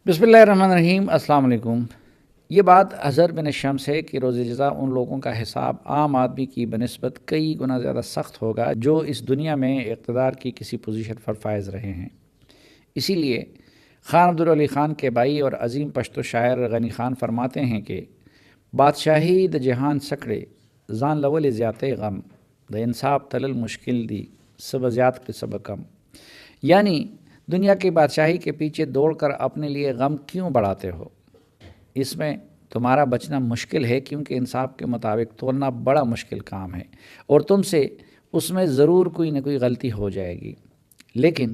بسم اللہ الرحمن الرحیم۔ السلام علیکم۔ یہ بات حضر بن شمس ہے کہ روز جزا ان لوگوں کا حساب عام آدمی کی بنسبت کئی گنا زیادہ سخت ہوگا جو اس دنیا میں اقتدار کی کسی پوزیشن پر فائز رہے ہیں۔ اسی لیے خان عبدالعلی خان کے بھائی اور عظیم پشتو شاعر غنی خان فرماتے ہیں کہ بادشاہی د جہان سکڑے زان لول زیادہ غم د انصاف تلل مشکل دی سب زیاد کے سب کم، یعنی دنیا کی بادشاہی کے پیچھے دوڑ کر اپنے لیے غم کیوں بڑھاتے ہو؟ اس میں تمہارا بچنا مشکل ہے کیونکہ انصاف کے مطابق تولنا بڑا مشکل کام ہے اور تم سے اس میں ضرور کوئی نہ کوئی غلطی ہو جائے گی۔ لیکن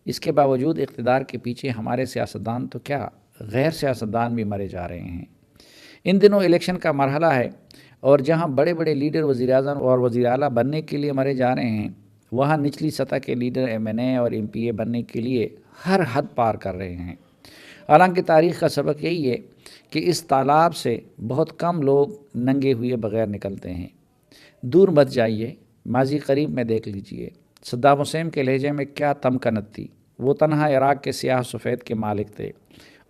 اس کے باوجود اقتدار کے پیچھے ہمارے سیاستدان تو کیا غیر سیاستدان بھی مرے جا رہے ہیں۔ ان دنوں الیکشن کا مرحلہ ہے اور جہاں بڑے بڑے لیڈر وزیر اعظم اور وزیر اعلیٰ بننے کے لیے مرے جا رہے ہیں، وہاں نچلی سطح کے لیڈر MNA اور MPA بننے کے لیے ہر حد پار کر رہے ہیں۔ حالانکہ تاریخ کا سبق یہی ہے کہ اس تالاب سے بہت کم لوگ ننگے ہوئے بغیر نکلتے ہیں۔ دور مت جائیے، ماضی قریب میں دیکھ لیجئے، صدام حسین کے لہجے میں کیا تمکنت تھی۔ وہ تنہا عراق کے سیاہ سفید کے مالک تھے،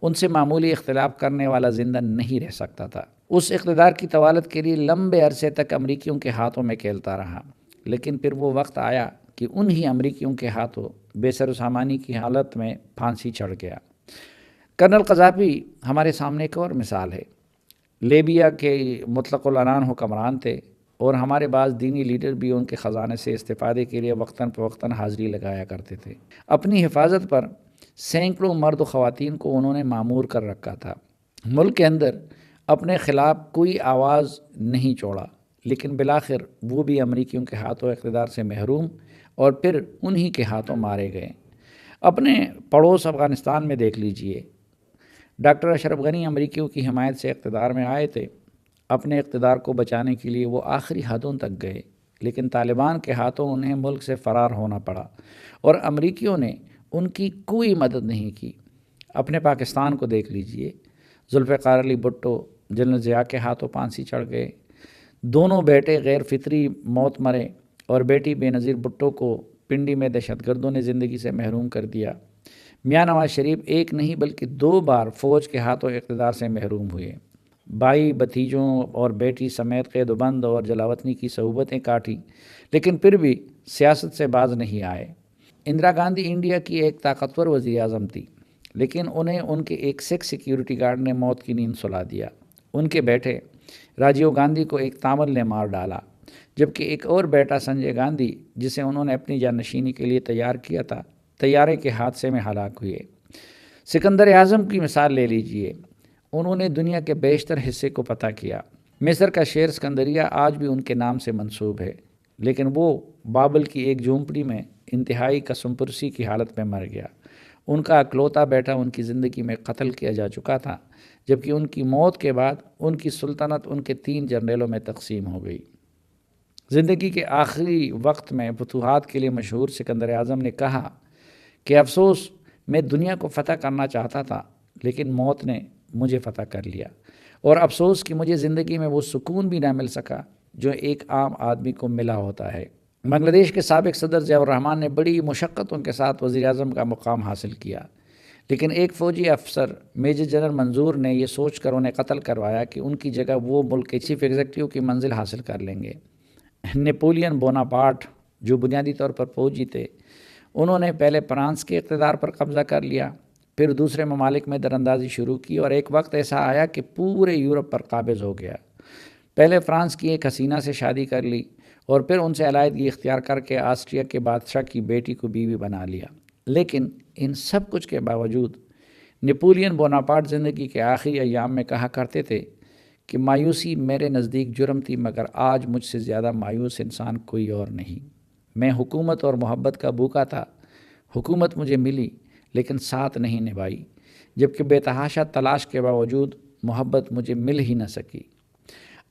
ان سے معمولی اختلاف کرنے والا زندہ نہیں رہ سکتا تھا۔ اس اقتدار کی طوالت کے لیے لمبے عرصے تک امریکیوں کے ہاتھوں میں کھیلتا رہا، لیکن پھر وہ وقت آیا کہ انہی امریکیوں کے ہاتھوں بے سر و سامانی کی حالت میں پھانسی چڑھ گیا۔ کرنل قذافی ہمارے سامنے ایک اور مثال ہے۔ لیبیا کے مطلق العنان حکمران تھے اور ہمارے بعض دینی لیڈر بھی ان کے خزانے سے استفادے کے لیے وقتاً فوقتاً حاضری لگایا کرتے تھے۔ اپنی حفاظت پر سینکڑوں مرد و خواتین کو انہوں نے معمور کر رکھا تھا۔ ملک کے اندر اپنے خلاف کوئی آواز نہیں چھوڑا، لیکن بالآخر وہ بھی امریکیوں کے ہاتھوں اقتدار سے محروم اور پھر انہی کے ہاتھوں مارے گئے۔ اپنے پڑوس افغانستان میں دیکھ لیجئے، ڈاکٹر اشرف غنی امریکیوں کی حمایت سے اقتدار میں آئے تھے۔ اپنے اقتدار کو بچانے کے لیے وہ آخری حدوں تک گئے، لیکن طالبان کے ہاتھوں انہیں ملک سے فرار ہونا پڑا اور امریکیوں نے ان کی کوئی مدد نہیں کی۔ اپنے پاکستان کو دیکھ لیجئے، ذوالفقار علی بھٹو جنرل ضیاء کے ہاتھوں پھانسی چڑھ گئے، دونوں بیٹے غیر فطری موت مرے اور بیٹی بے نظیر بھٹو کو پنڈی میں دہشت گردوں نے زندگی سے محروم کر دیا۔ میاں نواز شریف ایک نہیں بلکہ 2 بار فوج کے ہاتھوں اقتدار سے محروم ہوئے۔ بھائی بھتیجوں اور بیٹی سمیت قید و بند اور جلاوطنی کی صعوبتیں کاٹی، لیکن پھر بھی سیاست سے باز نہیں آئے۔ اندرا گاندھی انڈیا کی ایک طاقتور وزیر اعظم تھی، لیکن انہیں ان کے ایک سکھ سیکیورٹی گارڈ نے موت کی نیند سلا دیا۔ ان کے بیٹے راجیو گاندھی کو ایک تامل نے مار ڈالا، جبکہ ایک اور بیٹا سنجے گاندھی جسے انہوں نے اپنی جانشینی کے لیے تیار کیا تھا، طیارے کے حادثے میں ہلاک ہوئے۔ سکندر اعظم کی مثال لے لیجئے، انہوں نے دنیا کے بیشتر حصے کو فتح کیا۔ مصر کا شہر اسکندریہ آج بھی ان کے نام سے منسوب ہے، لیکن وہ بابل کی ایک جھونپڑی میں انتہائی قسم پرسی کی حالت میں مر گیا۔ ان کا اکلوتا بیٹا ان کی زندگی میں قتل کیا جا چکا تھا، جبکہ ان کی موت کے بعد ان کی سلطنت ان کے 3 جنرلوں میں تقسیم ہو گئی۔ زندگی کے آخری وقت میں فتوحات کے لیے مشہور سکندر اعظم نے کہا کہ افسوس، میں دنیا کو فتح کرنا چاہتا تھا لیکن موت نے مجھے فتح کر لیا، اور افسوس کہ مجھے زندگی میں وہ سکون بھی نہ مل سکا جو ایک عام آدمی کو ملا ہوتا ہے۔ بنگلہ دیش کے سابق صدر ضیاء الرحمن نے بڑی مشقتوں کے ساتھ وزیر اعظم کا مقام حاصل کیا، لیکن ایک فوجی افسر میجر جنرل منظور نے یہ سوچ کر انہیں قتل کروایا کہ ان کی جگہ وہ ملک کے چیف ایگزیکٹو کی منزل حاصل کر لیں گے۔ نیپولین بوناپارٹ جو بنیادی طور پر فوجی تھے، انہوں نے پہلے فرانس کے اقتدار پر قبضہ کر لیا، پھر دوسرے ممالک میں دراندازی شروع کی اور ایک وقت ایسا آیا کہ پورے یورپ پر قابض ہو گیا۔ پہلے فرانس کی ایک حسینہ سے شادی کر لی اور پھر ان سے علیحدگی اختیار کر کے آسٹریا کے بادشاہ کی بیٹی کو بیوی بنا لیا۔ لیکن ان سب کچھ کے باوجود نیپولین بوناپارٹ زندگی کے آخری ایام میں کہا کرتے تھے کہ مایوسی میرے نزدیک جرم تھی، مگر آج مجھ سے زیادہ مایوس انسان کوئی اور نہیں۔ میں حکومت اور محبت کا بھوکا تھا، حکومت مجھے ملی لیکن ساتھ نہیں نبھائی، جبکہ بے تحاشا تلاش کے باوجود محبت مجھے مل ہی نہ سکی۔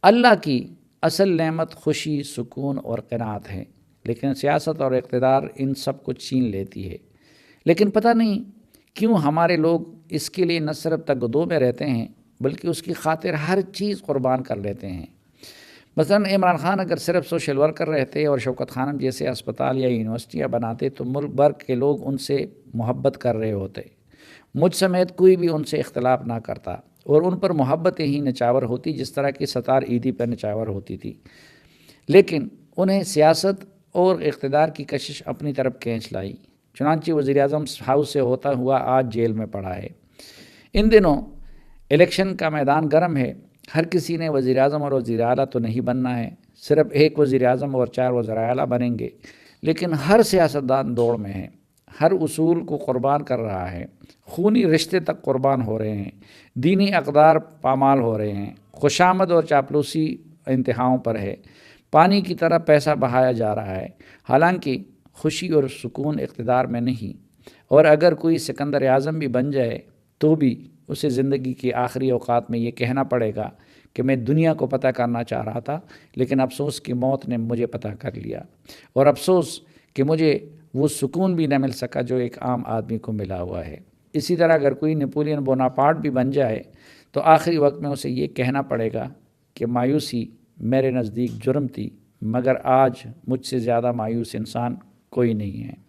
اللہ کی اصل نعمت خوشی، سکون اور قناعت ہے، لیکن سیاست اور اقتدار ان سب کو چھین لیتی ہے۔ لیکن پتہ نہیں کیوں ہمارے لوگ اس کے لیے نہ صرف تگدو میں رہتے ہیں بلکہ اس کی خاطر ہر چیز قربان کر لیتے ہیں۔ مثلا عمران خان اگر صرف سوشل ورکر رہتے اور شوکت خانم جیسے اسپتال یا یونیورسٹیاں بناتے تو ملک بھر کے لوگ ان سے محبت کر رہے ہوتے، مجھ سمیت کوئی بھی ان سے اختلاف نہ کرتا اور ان پر محبتیں ہی نچاور ہوتی جس طرح کی ستار عیدی پر نچاور ہوتی تھی، لیکن انہیں سیاست اور اقتدار کی کشش اپنی طرف کھینچ لائی۔ چنانچہ وزیر اعظم ہاؤس سے ہوتا ہوا آج جیل میں پڑا ہے۔ ان دنوں الیکشن کا میدان گرم ہے، ہر کسی نے وزیر اعظم اور وزیر اعلیٰ تو نہیں بننا ہے، صرف ایک وزیر اعظم اور 4 وزراء اعلیٰ بنیں گے، لیکن ہر سیاستدان دوڑ میں ہے، ہر اصول کو قربان کر رہا ہے، خونی رشتے تک قربان ہو رہے ہیں، دینی اقدار پامال ہو رہے ہیں، خوشامد اور چاپلوسی انتہاؤں پر ہے، پانی کی طرح پیسہ بہایا جا رہا ہے، حالانکہ خوشی اور سکون اقتدار میں نہیں، اور اگر کوئی سکندر اعظم بھی بن جائے تو بھی اسے زندگی کی آخری اوقات میں یہ کہنا پڑے گا کہ میں دنیا کو پتہ کرنا چاہ رہا تھا، لیکن افسوس کی موت نے مجھے پتہ کر لیا، اور افسوس کہ مجھے وہ سکون بھی نہ مل سکا جو ایک عام آدمی کو ملا ہوا ہے۔ اسی طرح اگر کوئی نیپولین بوناپارٹ بھی بن جائے تو آخری وقت میں اسے یہ کہنا پڑے گا کہ مایوسی میرے نزدیک جرم تھی، مگر آج مجھ سے زیادہ مایوس انسان کوئی نہیں ہے۔